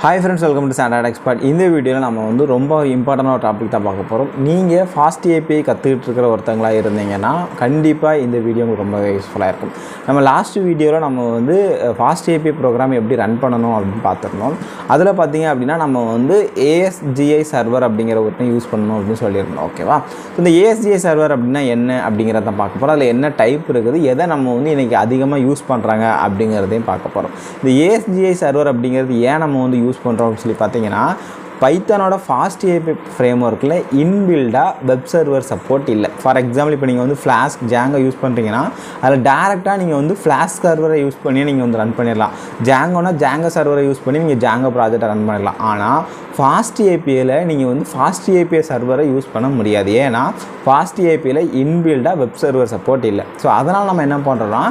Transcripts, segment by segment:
Hi friends, welcome to Standard Expert. In this video, we will talk important topic. If you FastAPI கத்துக்கிட்டு இருந்தீங்கன்னா கண்டிப்பா இந்த video உங்களுக்கு ரொம்ப யூஸ்ஃபுல்லா இருக்கும். நம்ம லாஸ்ட் வீடியோல நம்ம FastAPI program எப்படி ரன் பண்ணனும் அப்படினு பார்த்திருந்தோம். அதுல பாத்தீங்க அப்படினா நம்ம ASGI சர்வர் அப்படிங்கற ஒண்ணு யூஸ் பண்ணனும் அப்படினு சொல்லிருந்தோம். ஓகேவா? இந்த ASGI சர்வர் அப்படினா என்ன அப்படிங்கறத பார்க்க போறோம். அதுல என்ன டைப் இருக்குது, எதை நம்ம இன்னைக்கு அதிகமா யூஸ் பண்றாங்க அப்படிங்கறதையும் பார்க்க போறோம். இந்த ASGI சர்வர் அப்படிங்கிறது ஏன் நம்ம யூஸ் பண்றோம்னு சொல்லி பாத்தீங்கன்னா பைத்தானோட FastAPI frameworkல இன்பில்டா வெப் சர்வர் சப்போர்ட் இல்ல. ஃபார் எக்ஸாம்பிள் இப்போ நீங்க ஃபிளாஸ்க் Django யூஸ் பண்றீங்கன்னா அதுல டைரக்ட்டா நீங்க ஃபிளாஸ்க் சர்வரை யூஸ் பண்ணி நீங்க ரன் பண்ணிரலாம். Djangoனா Django சர்வரை யூஸ் பண்ணி நீங்க Django ப்ராஜெக்ட்டை ரன் பண்ணலாம். ஆனா FastAPIல நீங்க FastAPI சர்வரை யூஸ் பண்ண முடியாது. ஏனா FastAPIல இன்பில்டா வெப் சர்வர் சப்போர்ட் இல்ல. சோ அதனால நம்ம என்ன பண்றோம்னா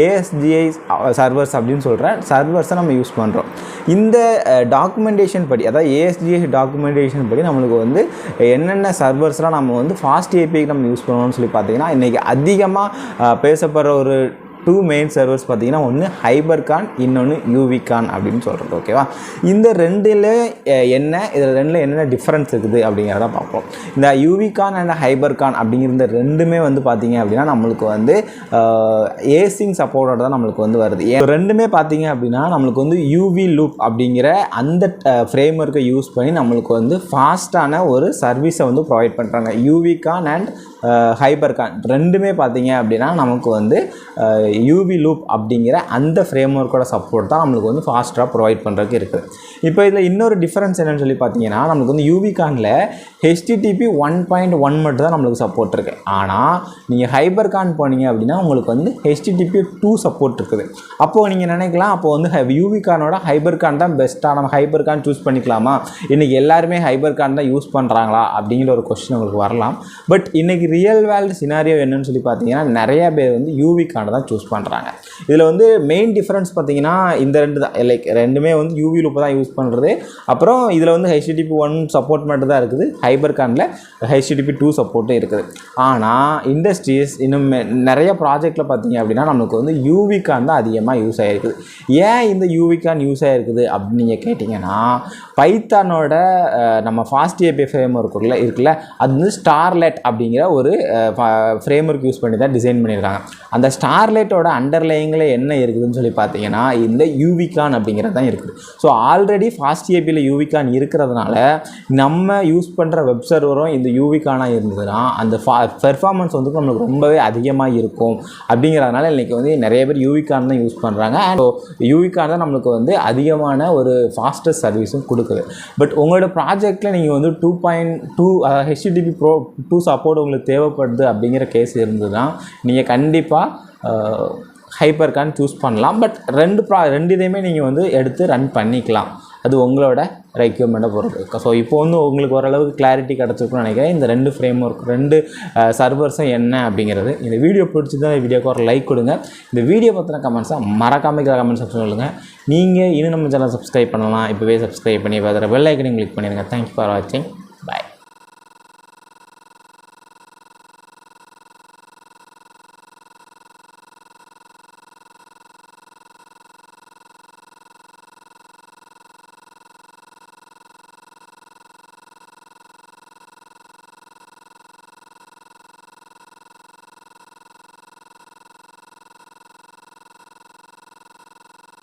ASGI சர்வர்ஸ் அப்படினு சொல்ற சர்வர்ஸை நம்ம யூஸ் பண்றோம். இந்த டாக்குமெண்டேஷன் படி அதாவது ASGI டாக்குமெண்டேஷன் படி நமக்கு என்னென்ன சர்வர்ஸ்லாம் நம்ம FastAPI நம்ம யூஸ் பண்ணனும்னு சொல்லி பாத்தீங்கன்னா இன்னைக்கு அதிகமா பேசப்படுற ஒரு two main servers பாத்தீங்கன்னா ஒன்னு Hypercorn இன்னொன்னு Uvicorn அப்படினு சொல்றது. ஓகேவா? இந்த ரெண்டுல என்ன டிஃபரன்ஸ் இருக்குது அப்படிங்கறத பாப்போம். இந்த Uvicorn and Hypercorn அப்படிங்கற ரெண்டுமே பாத்தீங்க அப்படினா நமக்கு ASGI சப்போர்ட்டோட தான் நமக்கு வருது. ரெண்டுமே பாத்தீங்க அப்படினா நமக்கு UV loop அப்படிங்கற அந்த framework யூஸ் பண்ணி நமக்கு ஃபாஸ்டான ஒரு சர்வீஸை ப்ரொவைட் பண்றாங்க. Uvicorn and Hypercorn ரெண்டுமே பாத்தீங்க அப்படினா நமக்கு UV loop அப்படிங்கற அந்த frameworkோட சப்போர்ட் தான் நமக்கு ஃபாஸ்டா ப்ரொவைட் பண்றதுக்கு இருக்கு. இப்போ இதுல இன்னொரு டிஃபரன்ஸ் என்னன்னு சொல்லி பாத்தீங்கன்னா நமக்கு Uvicornல HTTP 1.1 மட்டும் தான் நமக்கு சப்போர்ட் இருக்கு. ஆனா நீங்க Hypercorn போனீங்க அப்படினா உங்களுக்கு HTTP 2 சப்போர்ட் இருக்குது. அப்போ நீங்க நினைக்கலாம் அப்போ Uvicornோட Hypercorn தான் பெஸ்டா, நம்ம Hypercorn சூஸ் பண்ணிக்கலாமா? இன்னைக்கு எல்லாரும் Hypercorn தான் யூஸ் பண்றாங்களா அப்படிங்கிற ஒரு क्वेश्चन உங்களுக்கு வரலாம். பட் இன்னைக்கு ரியல் வேர்ல்ட் சினாரியோ என்னன்னு சொல்லி பாத்தீங்கன்னா நிறைய பேர் Uvicorn தான் சூஸ் பண்றாங்க. இதுல மெயின் டிஃபரன்ஸ் பாத்தீங்கன்னா இந்த ரெண்டு தான். லைக் ரெண்டுமே UV loop தான் யூஸ் பண்றது. அப்புறம் இதுல HTTP 1 சப்போர்ட் மட்டும் தான் இருக்குது. Hypercornல HTTP 2 சப்போர்ட்டும் இருக்குது. ஆனா இண்டஸ்ட்ரீஸ் இன்னும் நிறைய ப்ராஜெக்ட்ல பாத்தீங்க அப்படினா நமக்கு Uvicorn தான் அதிகமா யூஸ் ஆயிருக்குது. ஏன் இந்த Uvicorn யூஸ் ஆயிருக்குது அப்படி நீங்க கேட்டிங்கனா பைத்தானோட நம்ம FastAPI framework இருக்குல்ல அது ஸ்டார்லெட் அப்படிங்கற ஒரு framework யூஸ் பண்ணி தான் டிசைன் பண்ணிருக்காங்க. அந்த ஸ்டார்லெட்டோட அண்டர்லையிங்ல என்ன இருக்குதுன்னு சொல்லி பாத்தீங்கன்னா இந்த Uvicorn அப்படிங்கறது தான் இருக்குது. சோ ஆல்ரெடி FastAPIல Uvicorn இருக்குறதுனால நம்ம யூஸ் பண்ற வெப் சர்வரும் இந்த Uvicorn-ஆ இருந்ததுனா அந்த பெர்ஃபார்மன்ஸ் நமக்கு ரொம்பவே அதிகமா இருக்கும். அப்படிங்கறதனால இன்னைக்கு நிறைய பேர் Uvicorn தான் யூஸ் பண்றாங்க. அண்ட் Uvicorn தான் நமக்கு அதிகமான ஒரு ஃபாஸ்டஸ்ட் சர்வீஸும் கொடுக்குது. பட் உங்களோட ப்ராஜெக்ட்ல நீங்க 2.2 HTTP 2 சப்போர்ட் உங்களுக்கு தேவைப்படுது அப்படிங்கிற கேஸ் இருந்ததுனா நீங்க கண்டிப்பா Hypercorn சூஸ் பண்ணலாம். பட் ரெண்டு இதையுமே நீங்க எடுத்து ரன் பண்ணிக்கலாம். அது உங்களோட ரெக்யர்மெண்ட்டை பொறுத்து. ஸோ இப்போ உங்களுக்கு ஓரளவுக்கு கிளாரிட்டி கிடச்சிருக்குன்னு நினைக்கிறேன். இந்த ரெண்டு ஃப்ரேம்வொர்க் ரெண்டு சர்வர்ஸும் என்ன அப்படிங்கிறது. இந்த வீடியோ பிடிச்சிருந்தா இந்த வீடியோக்கு ஒரு லைக் கொடுங்க. இந்த வீடியோ பற்றின கமெண்ட்ஸை மறக்காம கமெண்ட் செக்ஷன் சொல்லுங்கள். நீங்கள் இன்னும் நம்ம சேனல் சப்ஸ்கிரைப் பண்ணலாம். இப்போவே சப்ஸ்கிரைப் பண்ணி பார்த்துற பெல் ஐக்கனையும் கிளிக் பண்ணிடுங்க. தேங்க்யூ ஃபார் வாட்சிங்.